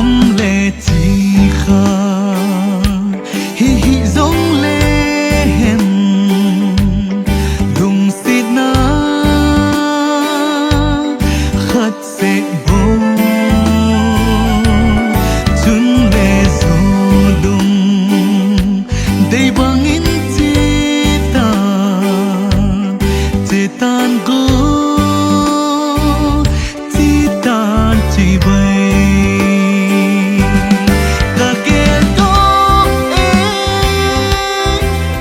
tâm lệ chỉ khờ hi hi giống lệ hèn dùng xịt na khất sẽ vô chun lệ dô đùng đây bằng in chỉ tan go chỉ tan chỉ bay cả kẻ đó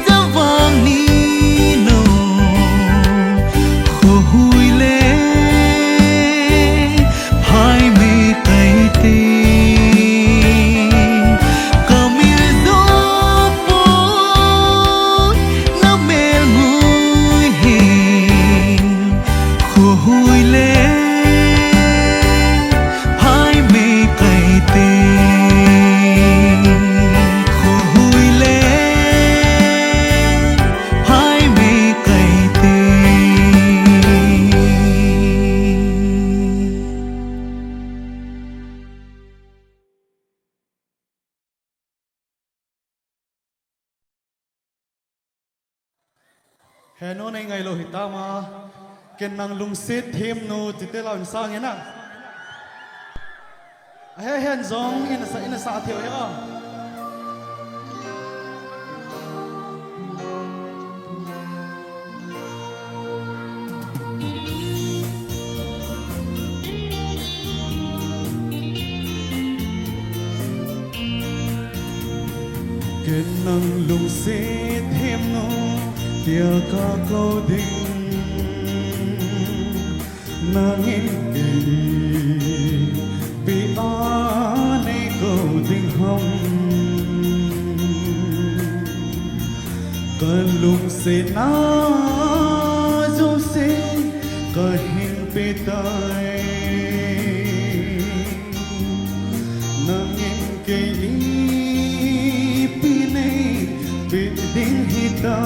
đã vang ni nô khô hui lệ hai mươi cây tê hui lệ hai mươi cây tê khô hui lệ hai mươi cây tê hè nó này ngày lo hita mà cái năng lung xít thêm nô chỉ tới làm sao nghe nè hè hèn giống in sa thiểu nhá cái năng lung xít thêm nô tia ca câu đình nangin kini bi ane ko ding hong kalung se na jo se kahin pe tai nangin kini pi nei bi ding hita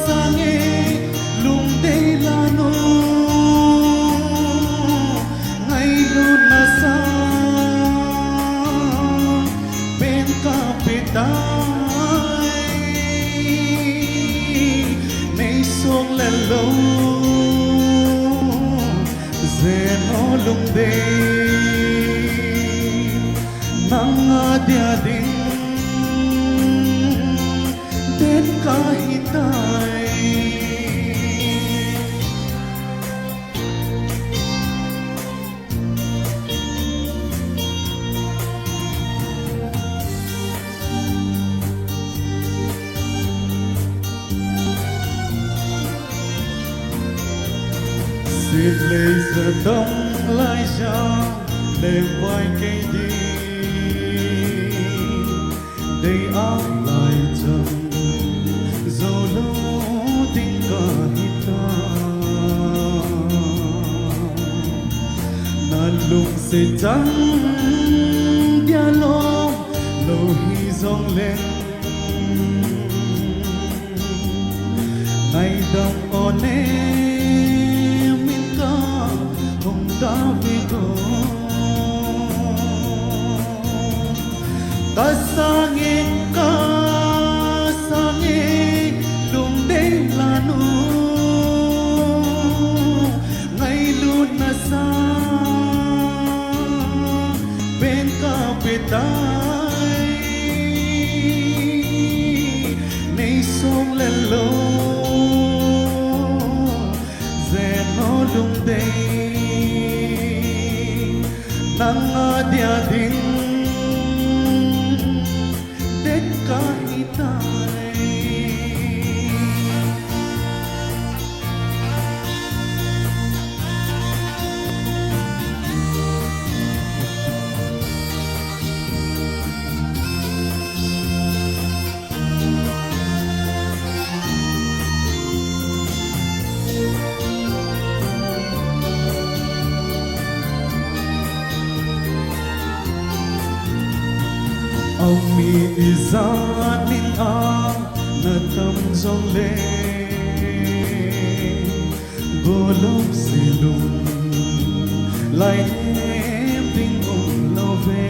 sange lung de lano ngai lu na sa pen ka petai nei song le lo zeno lung de nang dia ding kahitai xịt lệ giờ đông lại ra để vai cây đi đây áo lại trầm dẫu lâu tình cả hita na lung se trắng dia lo lâu hi dòng lên ngày đông one min ca hồng ta vi go ta sang ca petai nei song lên lo ze nó lung day nang dia ding det ka hitai ông mi izan min a na tam zong le vô lúc gì lùng lại em tình ôm lâu về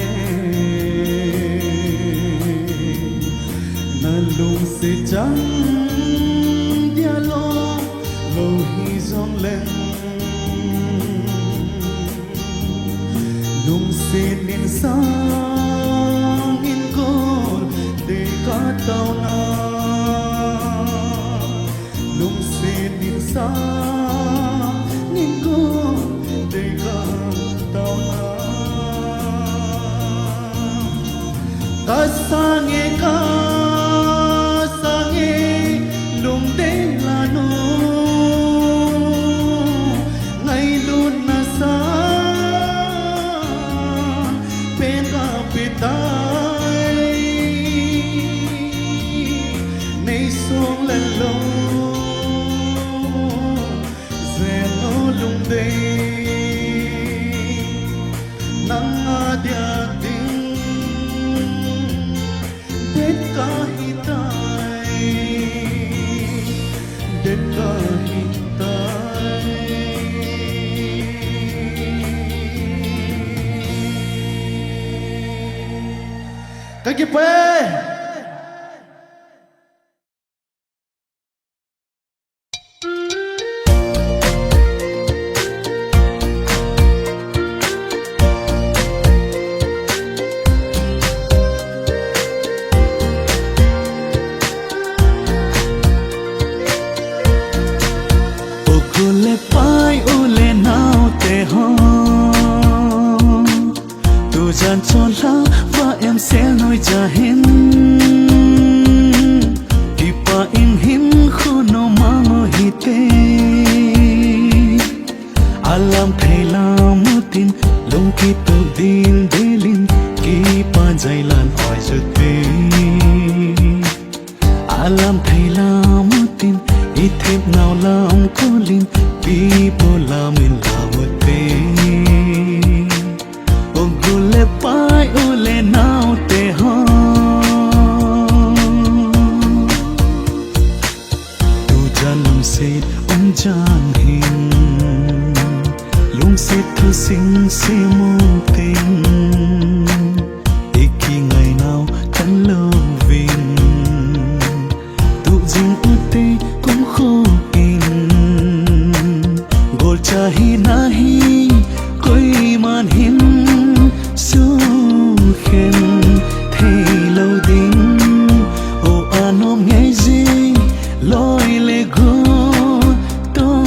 na lùng sẽ chẳng dia lo lâu hi dòng lên lùng sẽ nên sang in cor để cả tàu na lùng sẽ nên sang in cor để cả tàu na ta sang nghe ca lùng đến là nô ngày luôn na sa bên gặp tay nay xuống lên lâu dè nó lùng đây nắng dia ding đến cả hitai đến cả hitai các chị phê dàn cho lá và em sẽ nói cha hin đi pa in hin khu no mang hi te alam thei lam tin long ki tu din delin ki pa jai lan oi jute alam thei lam tin i thep nào lam kolin pi bo lam in lamute le pai u le nau te ho tu jan lung se jan hin lung se thu sing se mong tình iki ngày nào tan lâu vin tu jing u te cũng khô in gol chahi nahi koi man hin su khen thấy lâu đinh ô anom nghe gì lối lệ go to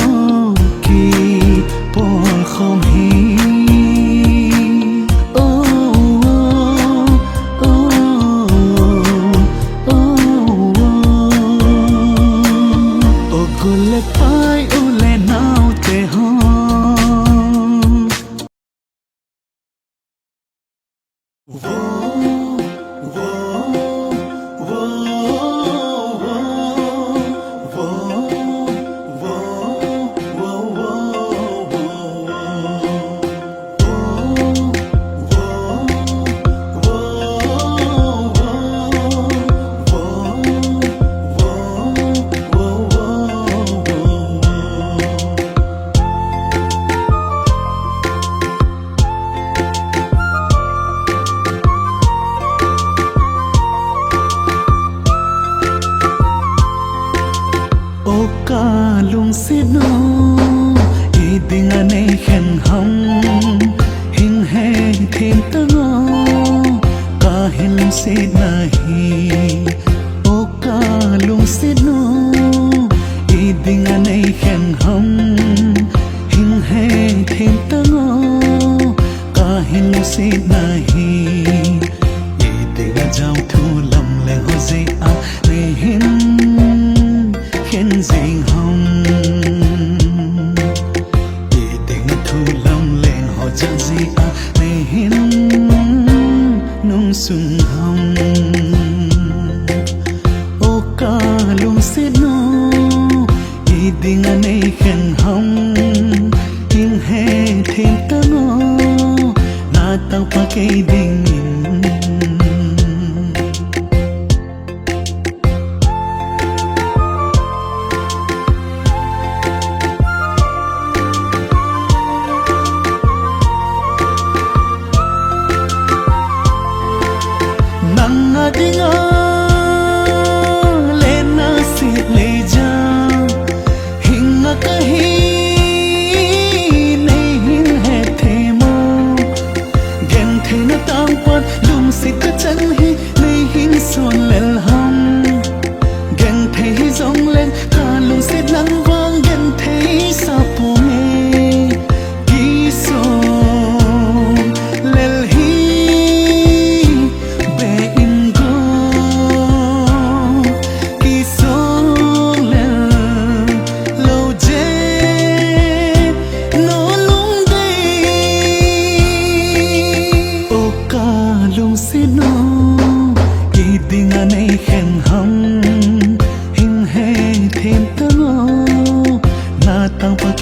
kỳ por không hi ô ô ô ô cô lệ pai ô lệ nào te ho ca lung se no i ding ane khen hong hing he thêm tango ca hin se nahi o ca lung se no i ding ane khen hong hing he thêm tango ca hin se nahi i ding jao thu lam le ho je a ne hin khen ding hồng ý tình thu lâm lên họ chẳng gì à này hin nung sung hồng ô ca lung se no ý tình anh ấy khen hồng hin he thêm ta ngô na tao pa cây ding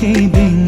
khi đình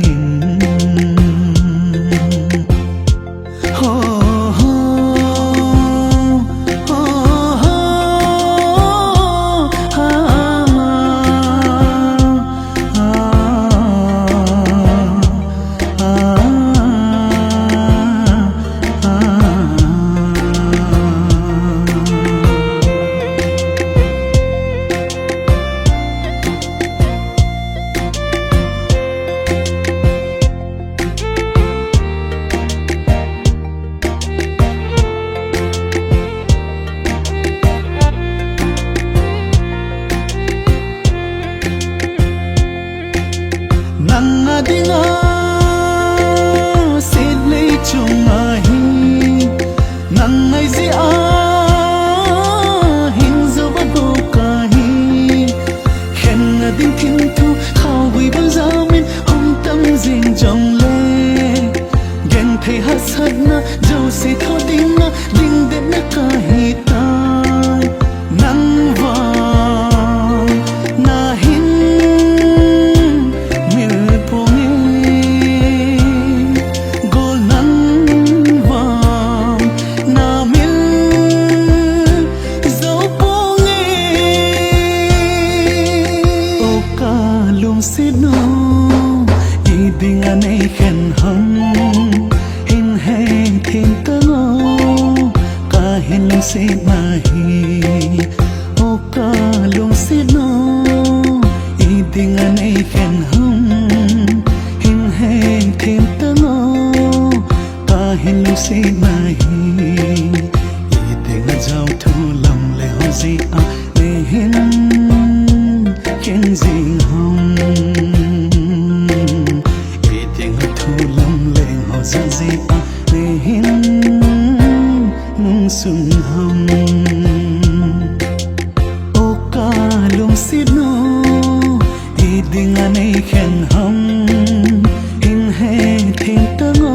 nang adinga sidley chungahi nang ai zi a hin zawa do kahi khen ading thin thu khao gui bang zamin hom tam jing jong le gen thei hasad na jo se tho ding na ding de na kahi ta nang va na hin sino iding anay khen hum hin heng thiên tango kahin lung si mahi o ka lung sino iding anay khen hum hin heng thiên tango kahin lung si mahi iding a giao thu lòng le ho si a le hin khen jing hum Zazi a le hin nung sung hum o ka lung sino iding anay khen hum hin heng thiên tango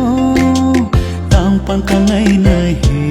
tang pan ka ngay nai hi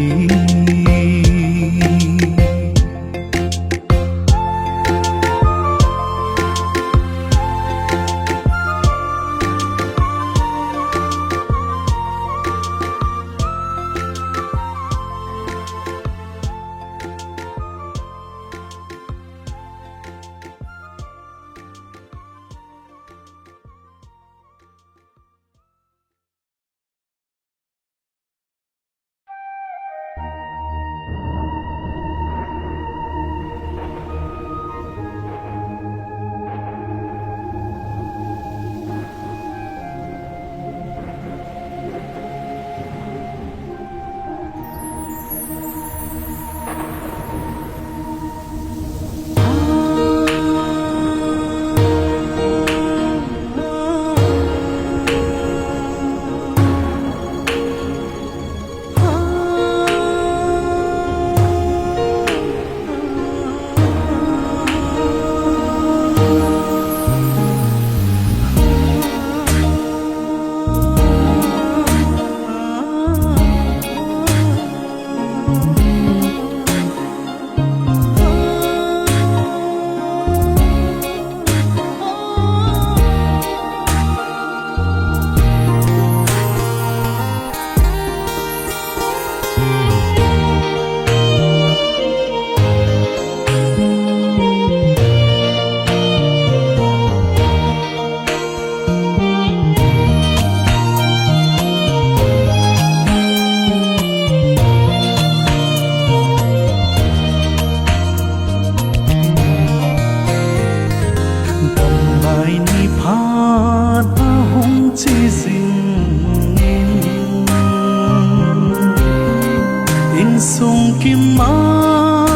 sung kim ma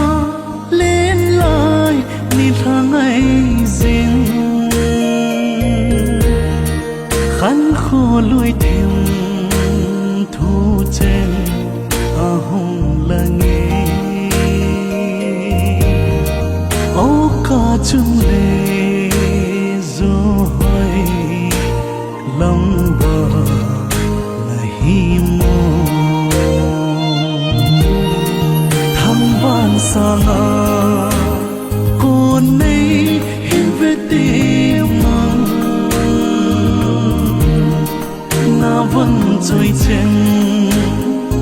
lên lại ni thang ấy dinh khăn khô lùi thêm thu trên à hồng là nghe ô ca chung lệ rồi lòng bờ là hi mô sana con này hin về tim mong vẫn trôi trên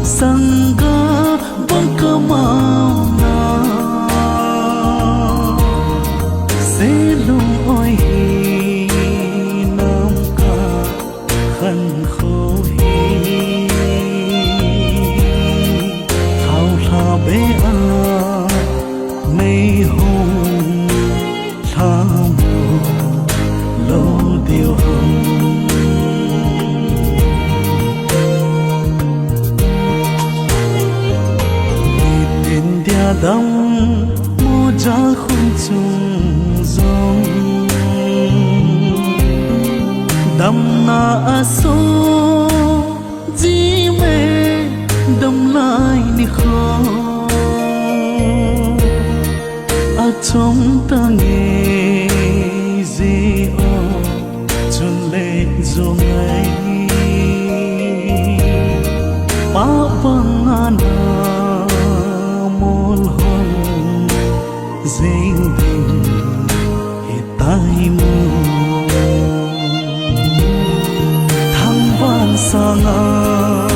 sang ga băng cơ màu na sẽ lung oi hi nam ca khăn khô hi thao tha bé a mây hồng tha mùa lô điều hồng đông mô ra khung chung rong đầm na a so ji me đầm lại ni kho a trong ta nghe gì o chun lệ zo ngay pa vang ana dinh đình hiện tại mù thăng vang sang à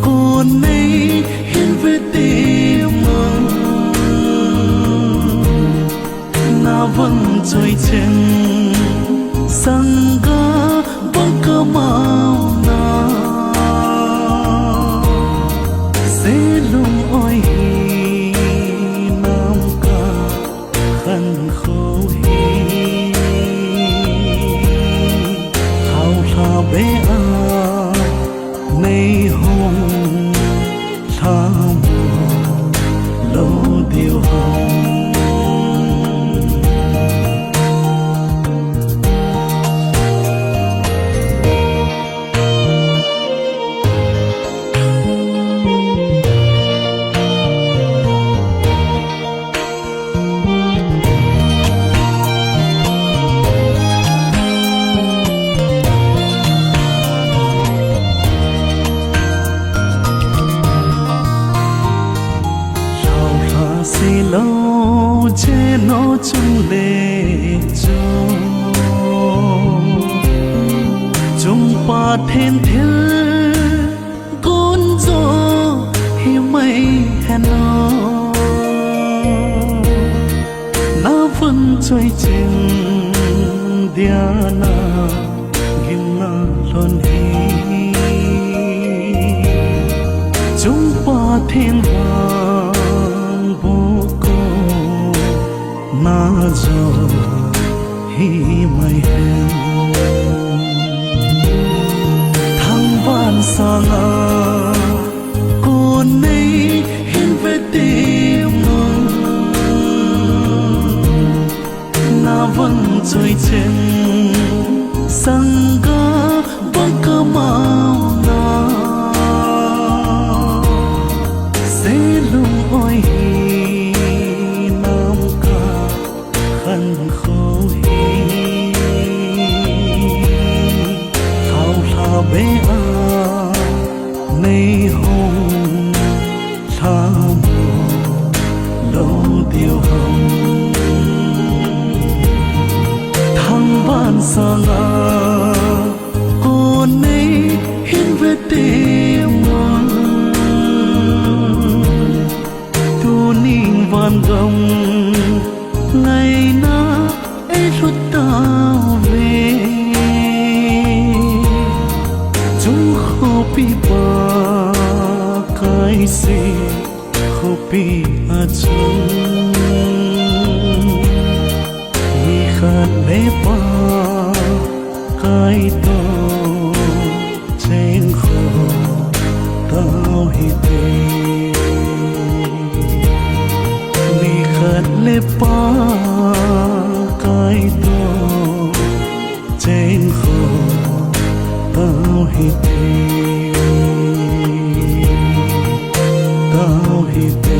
con ấy hiện về tim mừng na vẫn trôi trên sang ga băng cơ màu na sẽ lung oi khăn khô hi thao tha bé a mây hồng tha mùa lô điều hồng lâu che nó chung lệ chung pa thiên thiên con gió hi mây hẹn nó na vẫn trôi trên diana gim na lon hi chung pa thiên na zo hi mai hen thăng van sang a con ấy hiện về tim mừng na vẫn trôi trên sang ga băng cơ màu na sẽ lung oi khăn khô hi thao tha bé a mây hồng tha mùa lô điều hồng thăng van sang a con ấy hiện về tim mừng tu ninh van gồng ngày na ấy lúc tao về chúng khó bị ba cái gì khó bị à chung mi khát lẽ ba cái to trên khó tao hi tê mi khát lẽ ba cái to trên khó tao hi tê tao hi tê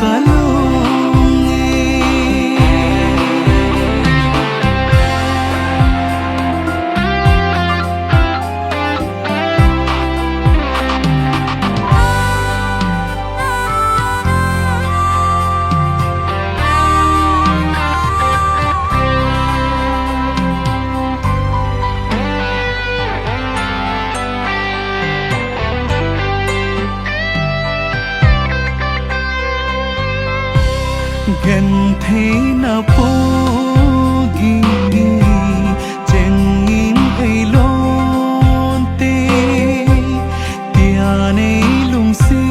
cả lòng gần thế nào pogi chengin ai lon te tiane lung si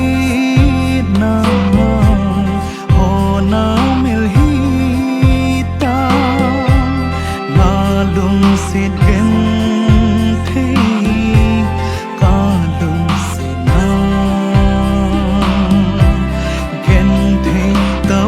na ho na mel hi ta na lung si gần thế ka lung si na gần thế ta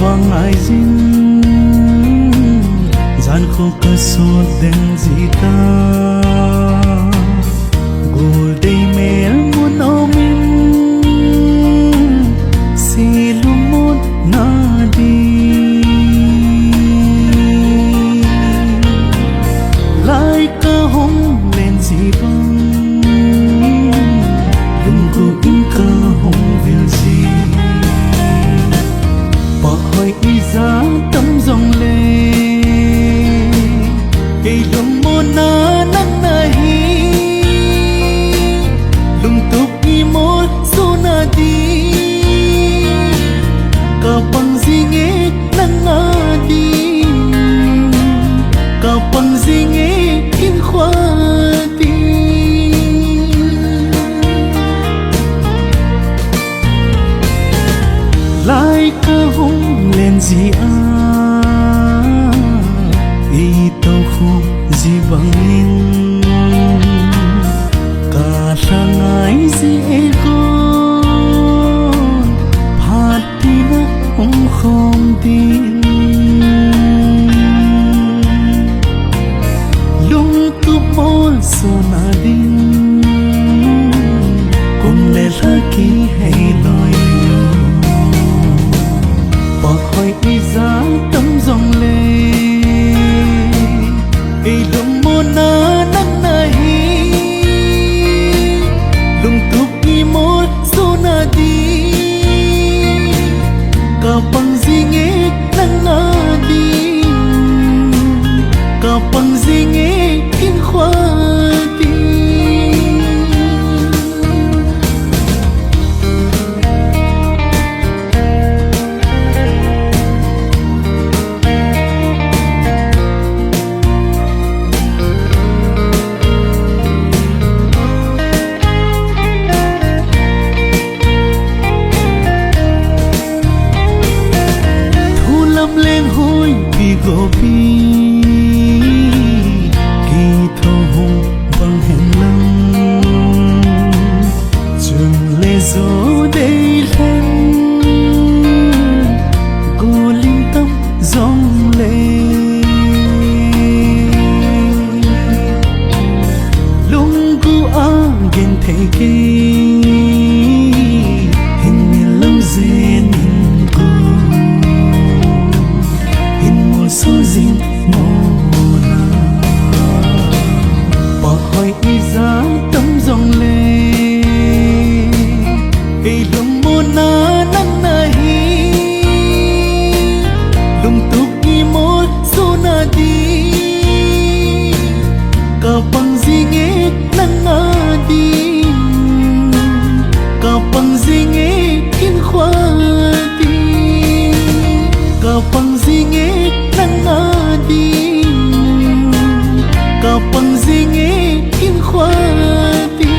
vang ai zin gian khô cơ suốt đen gì ta gul đầy mel muốn ôm in si lung một na đi lại ca hồng lên gì băng lung cô in ca hồng về gì hỏi ý giá tấm dòng lệ cây lùng mô na nắng na hi lùng tục im pi gobi ki tho hung bang hen lang chun le zo dei len cô lim tâm dòng lệ lung cu a gen thế ki hình như lâu dên hình cô hình mùa số dinh mồ na bỏ hỏi y giá tâm dòng lệ y lung mồ na nắng na hi lung tuk i mo so na di kapang zingit nang adi kapang zingit in khwati kapang zingit nang adi kapang zingit in khwati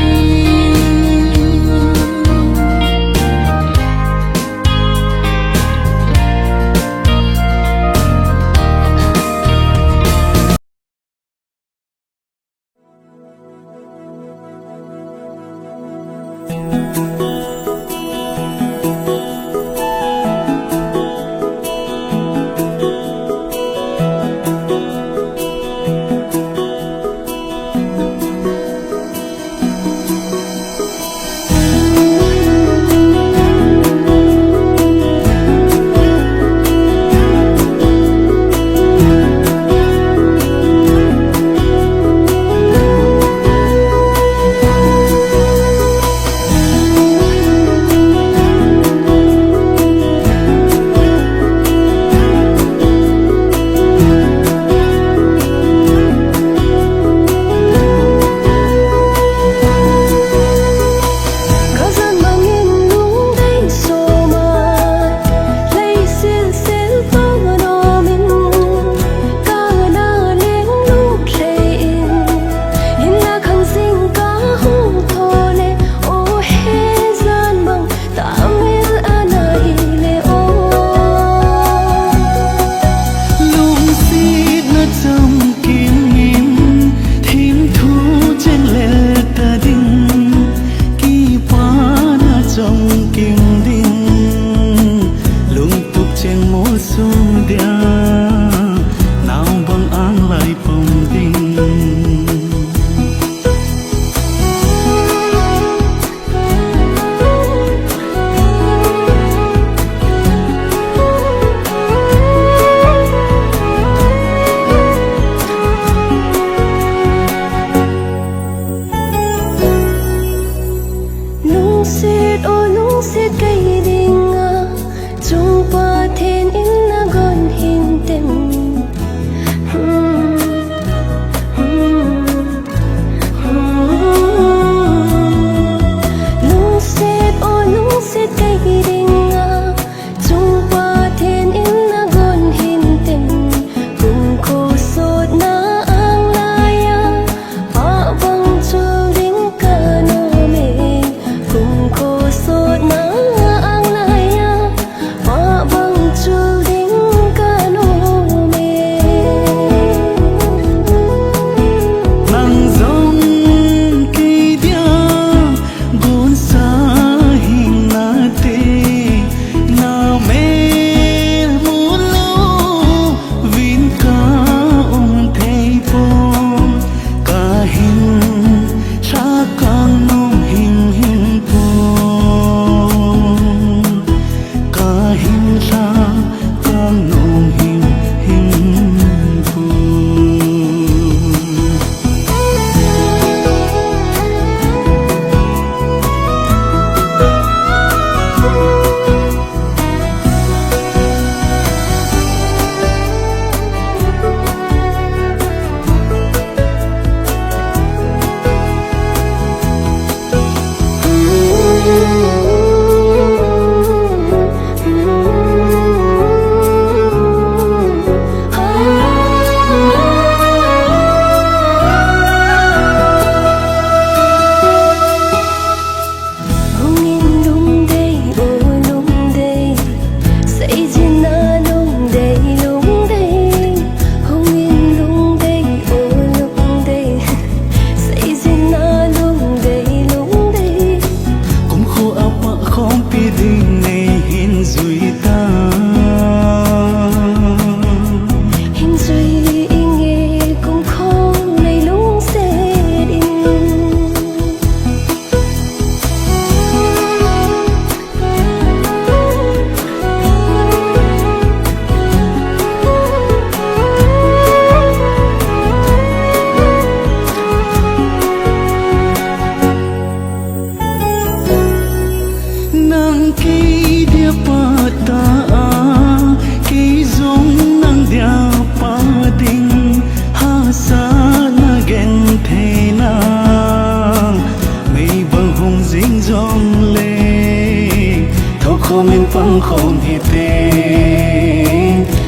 băng không hi tê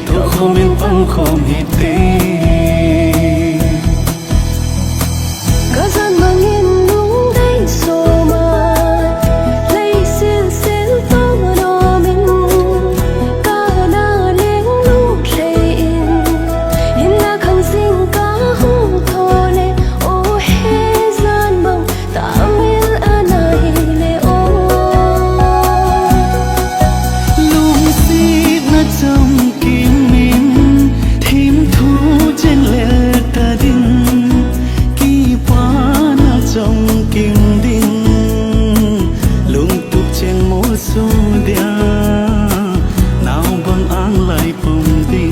thọ không miên băng không hi tê cả gian mà nghiêng đúng đây rồi mà lấy xiên xiên tao đo mình cả na lên lúc rơi in na khăng sinh cả hú thò lệ ô he gian bằng ta miên anai lệ ô lung xít na trong kim min thím thu trên lệ ta đinh trong kinh đinh lung tục trên mỗi số dia nào bằng ang lại phong đinh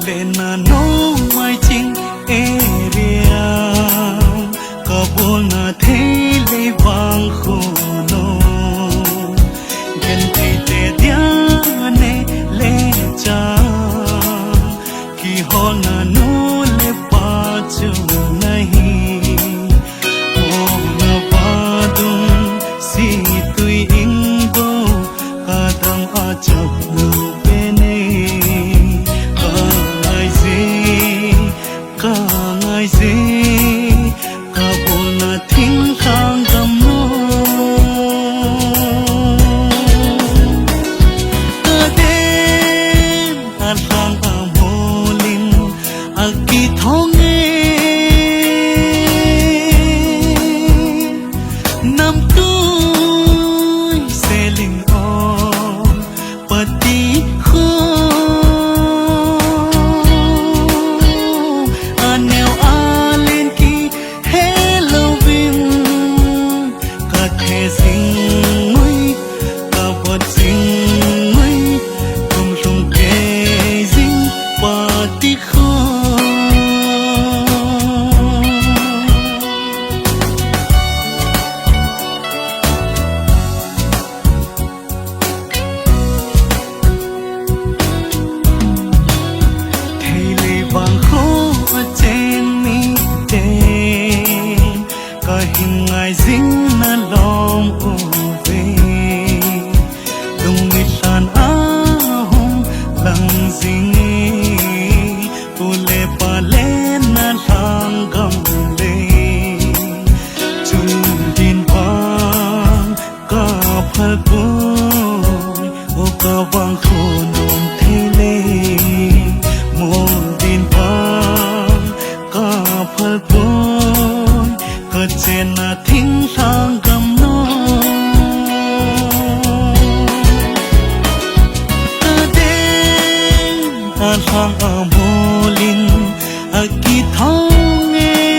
Lena no mai ching area kabul na thele wang khono gen te dia ne le cha ki ho na no le pa chu nahi o na pa dum si tui ing bo kadam a chap lu ngai dê cả bộ na thính khang gầm nô ta đến an khang a mô linh a kỳ thong nghe năm tôi sẽ linh on pati khô dinh na lom u ve dung mit san a hom lang ding pu le pa le na lang gam le chun din pa ka phal pu o ka wang kho nom the le mo din pa ka phal pu trên là thính sang gầm nô ta đến an sang ở mô linh ở kỳ thong nghe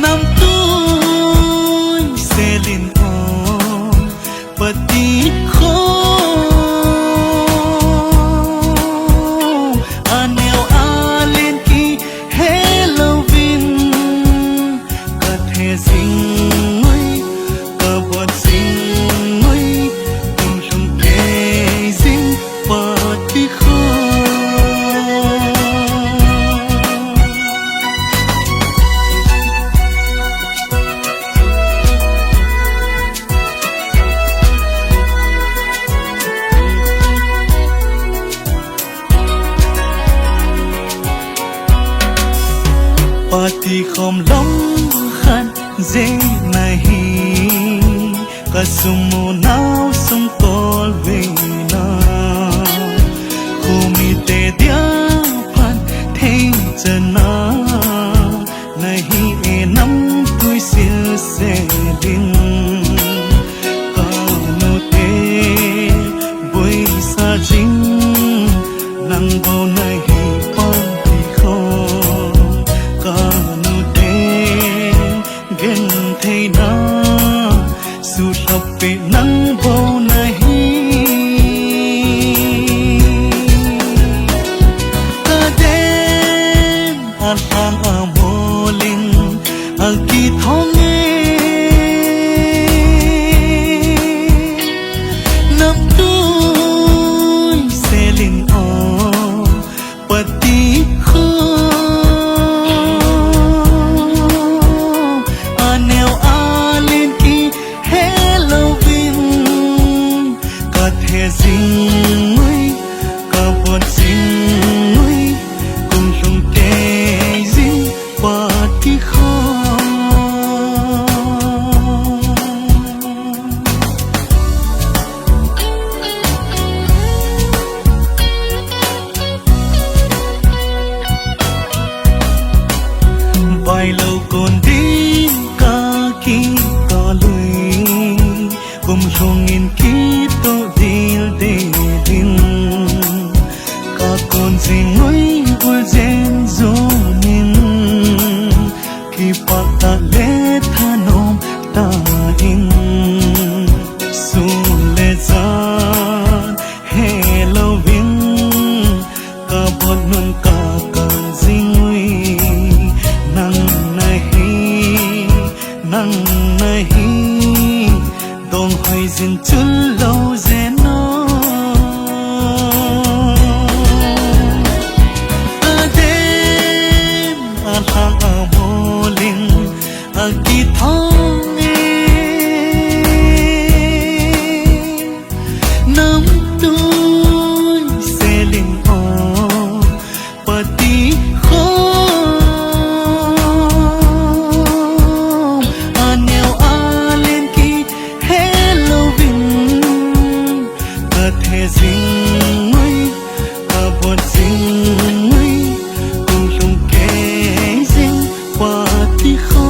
năm tôi sẽ lên on và tí khô sing ngoi ka bot sing ngoi tum sum ke sing pa ti kho pa ti khom long khan dễ nahi ka sumo nao sum tol ve na khumi te dia phan thei चना नहीं ए नम तुई सिर से दिन कानो ते बोई साजिंग नंगो नहीं पाती हो कानो ते gen thế na su lấp nắng vô नहीं Ang amolin ang kitong nam tôi selin o pati ko anel alin ki Halloween ka the zing ngui ka bon zing ngui cùng chung te Pati kho Bài lâu còn đi ca ki ta lui cùng chung in ki to dil de din ka kon sing ngoi vul zen zo nin ki pata le thanom ta in su le zan Halloween ka bon nun ka kan zingui nang nahi dong hoi zin chul lo zeno Ang amolin ang kitong nam tôi selin o pati ko anel alin ki Halloween ka the zing ngui ka bon zing ngui cùng chung ke Pati kho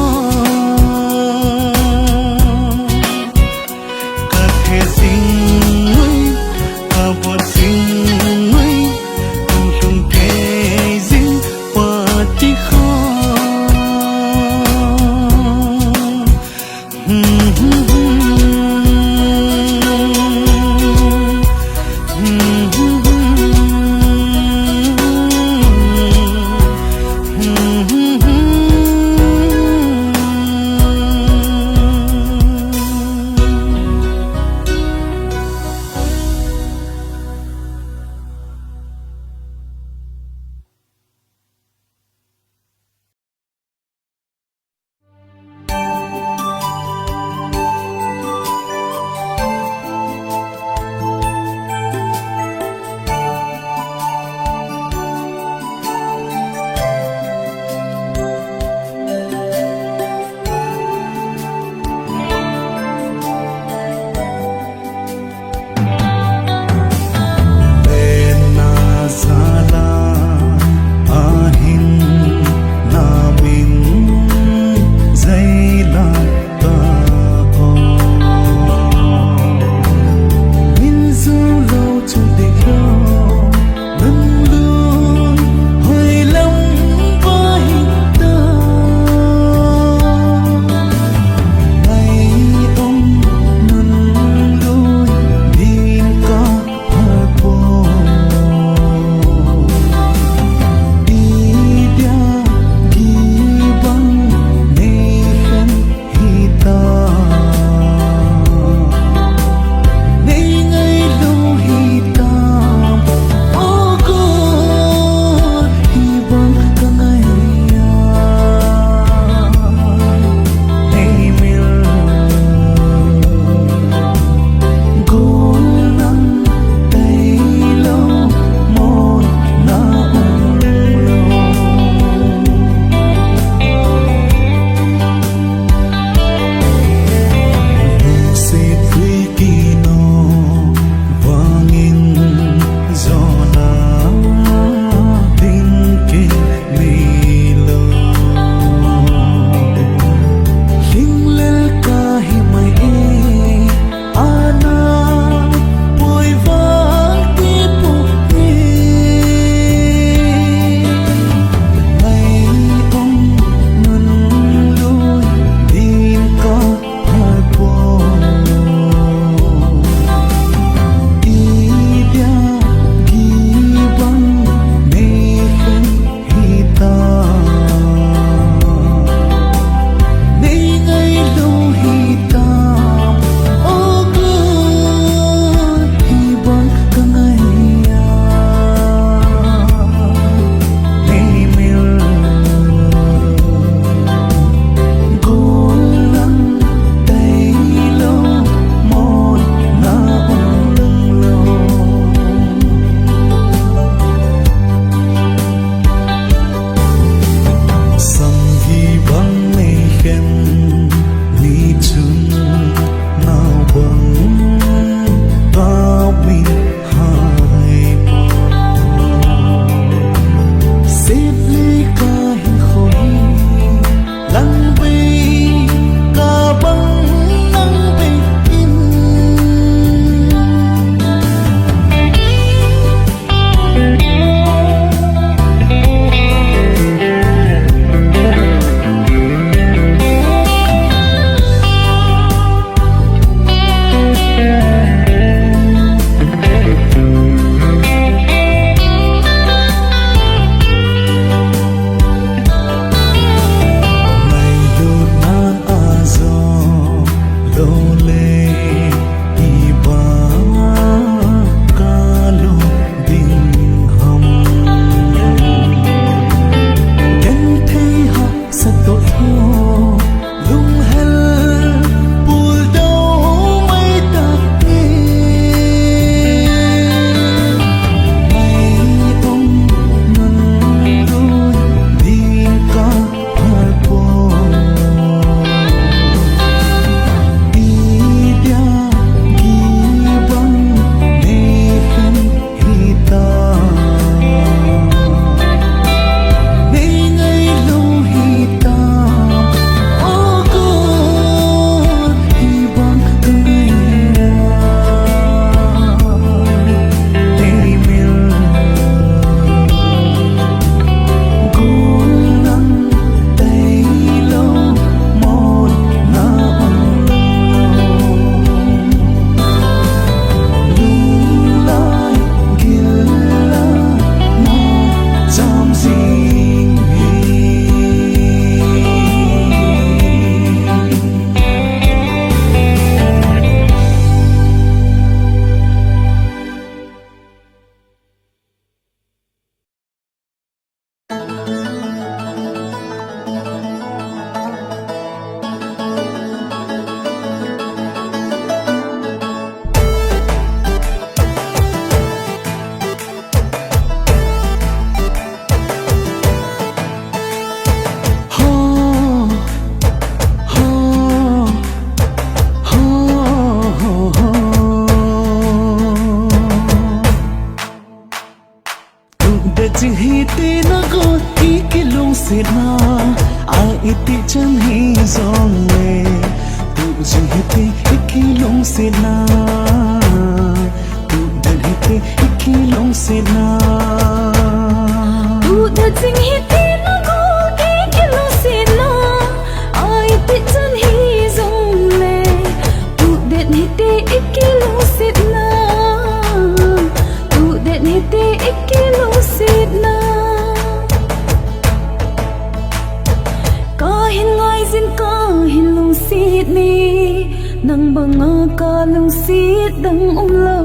dòng lệ tụ dừng hết tê ít khi lông xịt na tụ đàn hết tê ít khi lông xịt na tụ đàn dừng hết tê na có ít khi lông xịt na ai biết chân hi dòng lệ tụ đàn hết tê ít khi lông xịt na tụ đàn hết tê ít khi lông xịt na kahin ngai zin kahin lung sit ni nang banga ka lung sit dang lo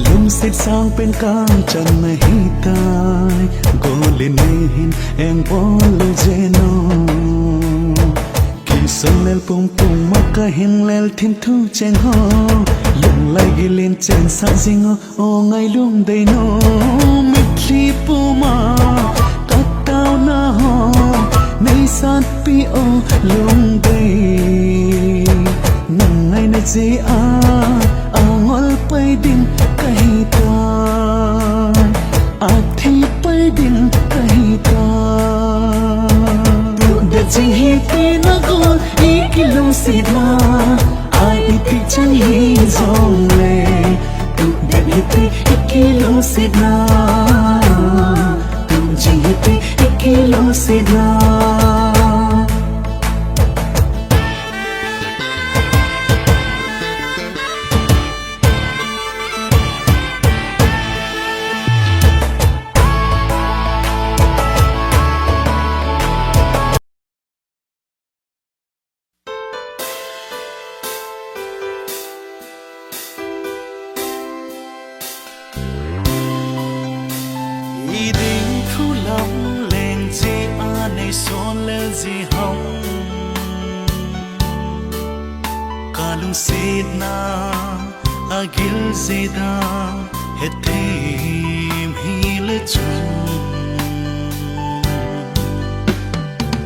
lung sit sang pen kang chan na hi tai golin ne hin eng pon lo jeno sân lel pung pung mà cả hình lel thiên thu chen ho lung lại ghi lên trên sa zing o ngày lung đầy no mít li pu ma cắt tao na ho nay san pi o lung đầy nang ngày na je a ngol pai din kai ta a thi pai din kai ta Jing hi ti na ko ikilong sila ai iti chan hi zong le tu den hi ti ikilong sila tu jing hi ti ikilong sila ý định thu lắm lên gì này xôn lên gì hồng cả lung xịt na gil gì da hết thêm hi lệ chung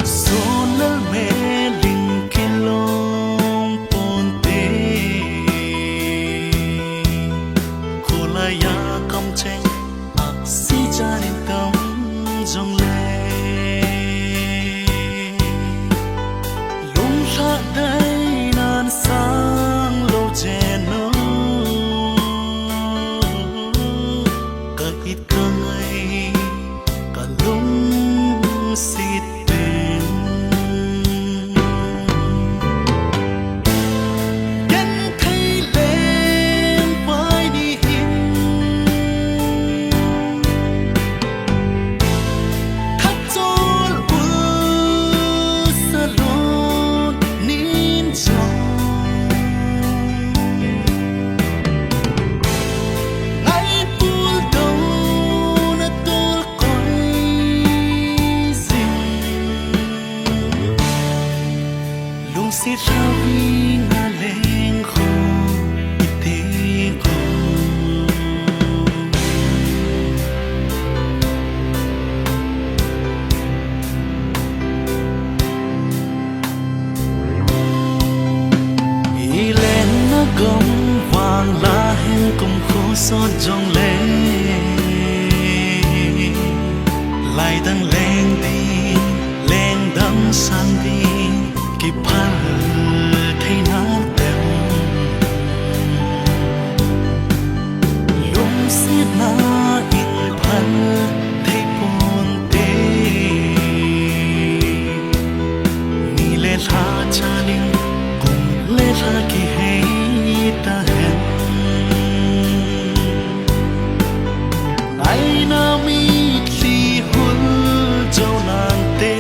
xôn lên mê linh kinh long pon tê cô la ya cầm chênh si cha nên tâm dòng lệ lung lạ đây nan sang lâu chèn nô cả ít cơ ngày cả lung xịt bên nhân thấy lên vai đi si ra vi nga leng kho ite ko i len na gom wang la hen kum kho so jong le lai dang leng đi leng dang sang đi kịp phá thấy náttem lung xiết na in phan thấy buồn tê ni lê tha cha linh cùng lê tha kỳ hay ta hẹn nay na mi li hul châu nàng tê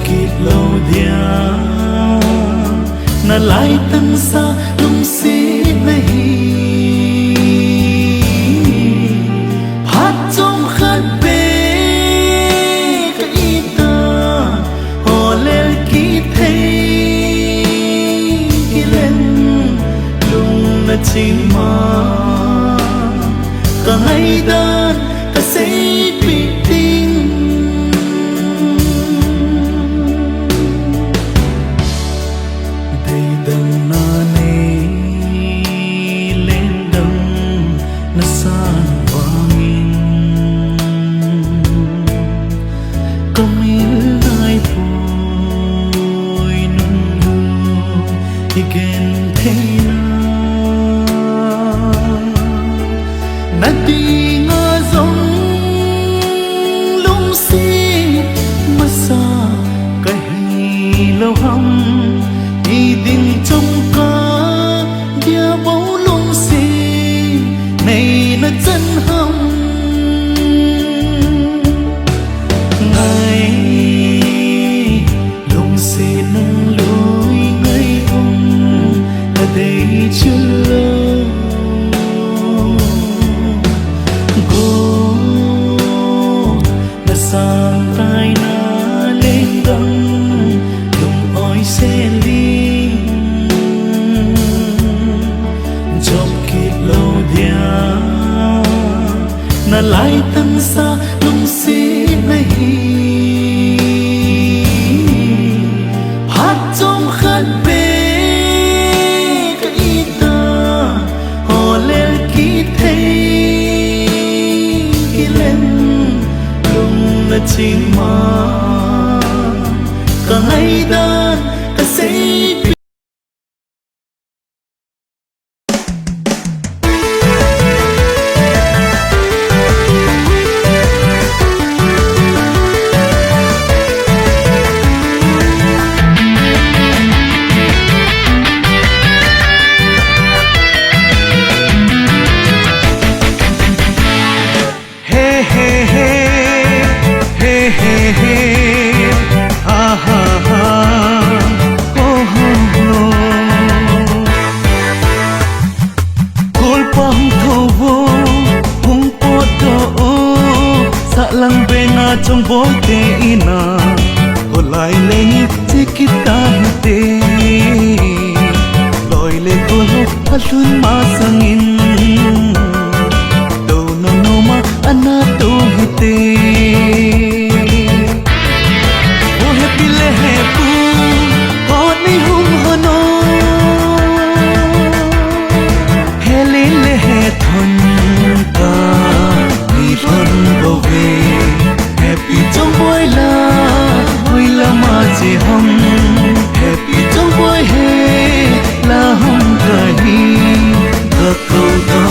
kịp lâu dia na lại tăng xa lung xí này hát trong khát bê cái ý ta họ lên kỹ thấy kỹ lên lung na chim mà cả ngày đàn cả say bị tin đầy đằng na nê lên đằng na san vangin kamil ai phôi nung nung igen thấy na đi ngơ giống lung xí mà xa cái hay lâu hăm đi đình trong cá dia bóng lung xí này nó chân hăm ngày lung xí nâng lối ngày ông là đây chưa lâu sang tay na lên đằng lùng oi xe ly trong kịp lâu dia na lại tăng xa lung xí này hát trong khát bê cái ý ta họ lên kỹ thấy kỹ lên là chim mà cả ngày đàn cả say lang bena trong bối te ina có lại lên chỉ kita hite loi le ko lo alun ma sangin to no ma ana to hite o happy le pu ko ni hum hono hele le thon ka ni thon bove happy trong boy la ma che hum happy trong boy he la hum kahi ga câu da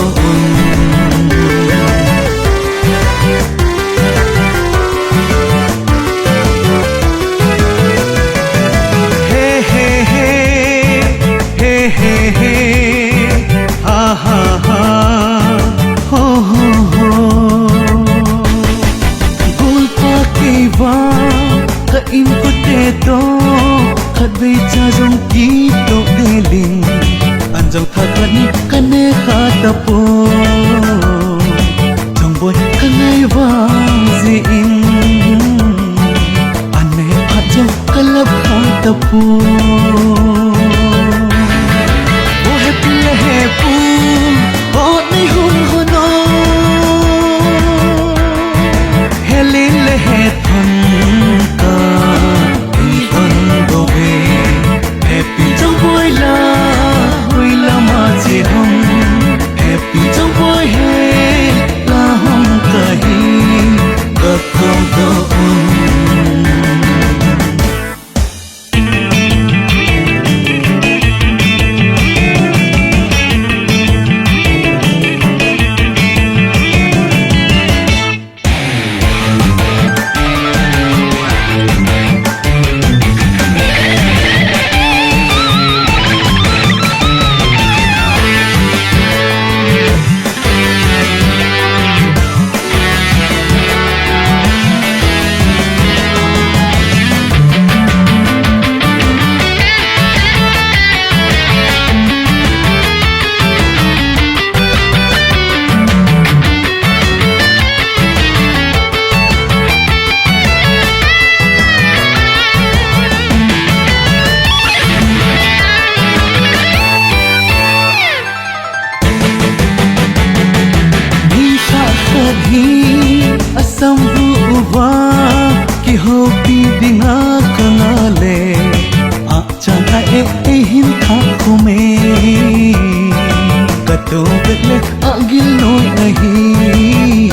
he he he he he ha ha ha ho ho ho ka im ko te to khat ve cha jong ki to de ling an jong tha kan kane kha ta po jong boy kanai wa zi in ane pha jong kalab kha ta po o happy le he pu o nei hun hono hele le he thon giật lên agil nỗi ahi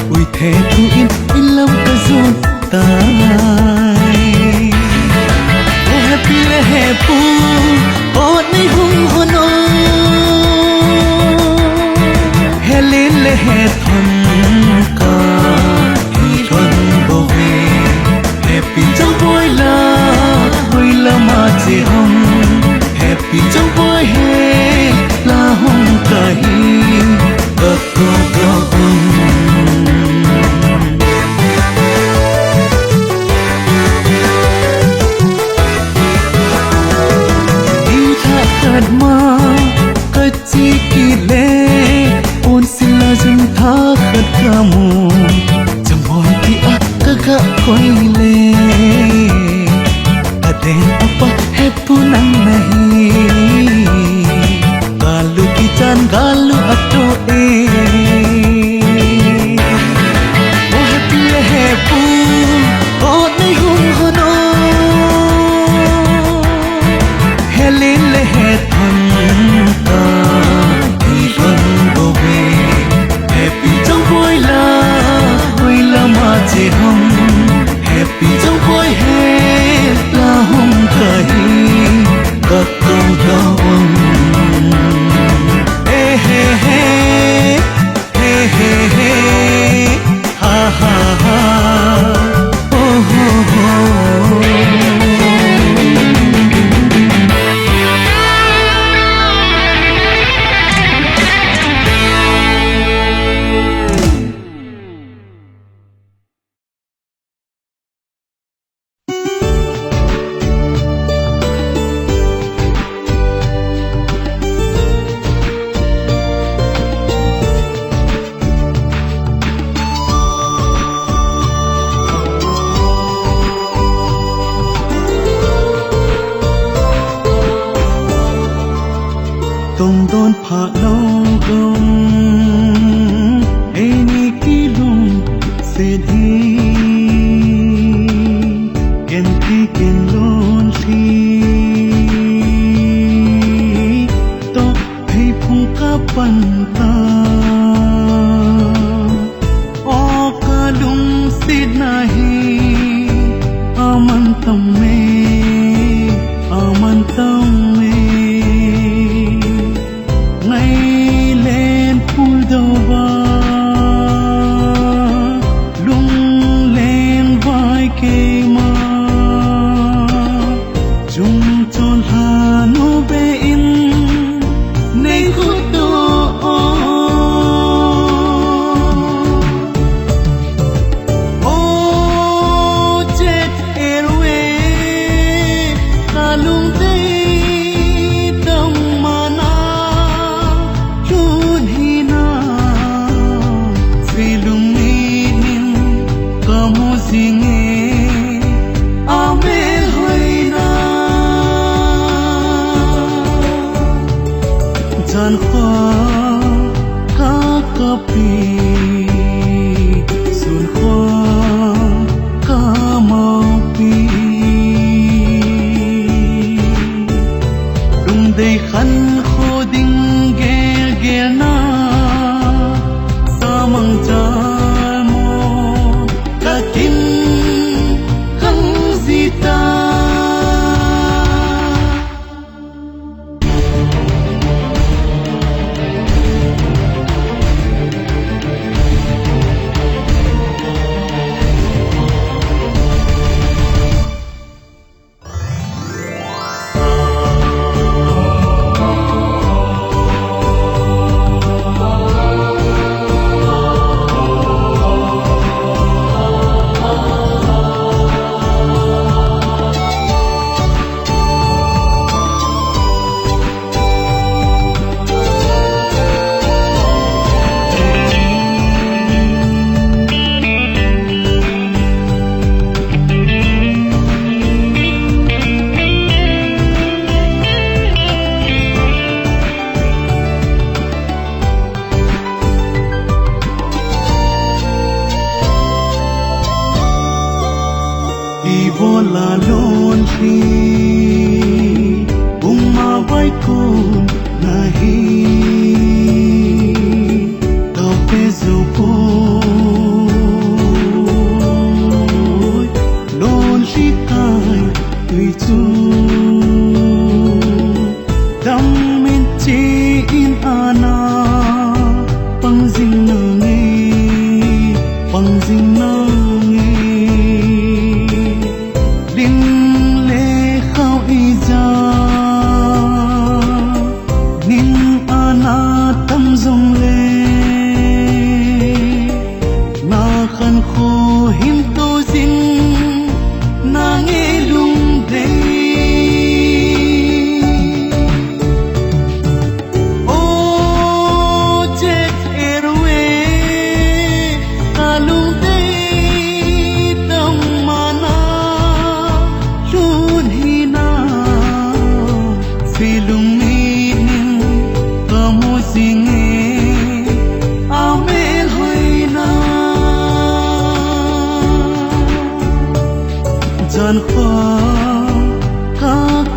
ui thế thu in lâm cả zon tai oh happy le happy oh nei hung hono helin le he thon ka hi thon bo we happy trong vui la ma che hum happy trong vui he la hum ka hi ga go đi tha khát ma ka chi ki le on sila jum tha khat ka mu jamon ki a ka ga koi le aden apa hai punang nahi galu ki chan galu ato e oh happy happy oh nei hum hono helin le he thon ka happy trong vui la ma che hum happy trong vui he la hum ka hi ka kong dong eh he he ha ha ha oh ho ho tông đón phá lâu gông ai ni ki lung se di ken lon khi to thei phung ka pan ta o ka lung sid nahi aman tam me ngày lên phul đầu ba lung lên vai kê ma chung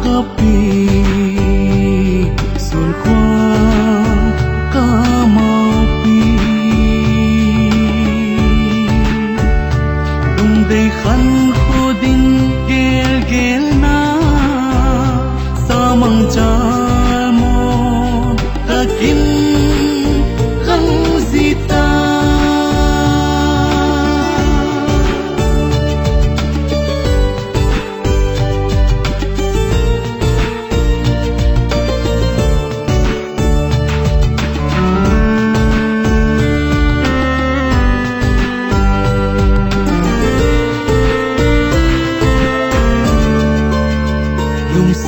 ca pi xuân khoa ca mau pi đầy khăn khô đinh ghel ghel na sa mang cha mo ta kim khăng di ta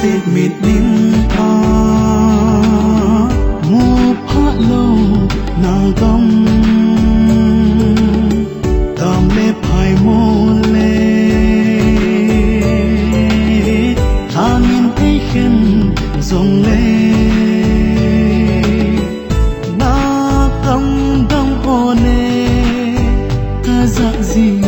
xịt mịt nín ta mu pha lâu nàng tâm tam lê phai môn lê tha nghìn thấy khen dòng lê na căm đong ô nê ta dạ gì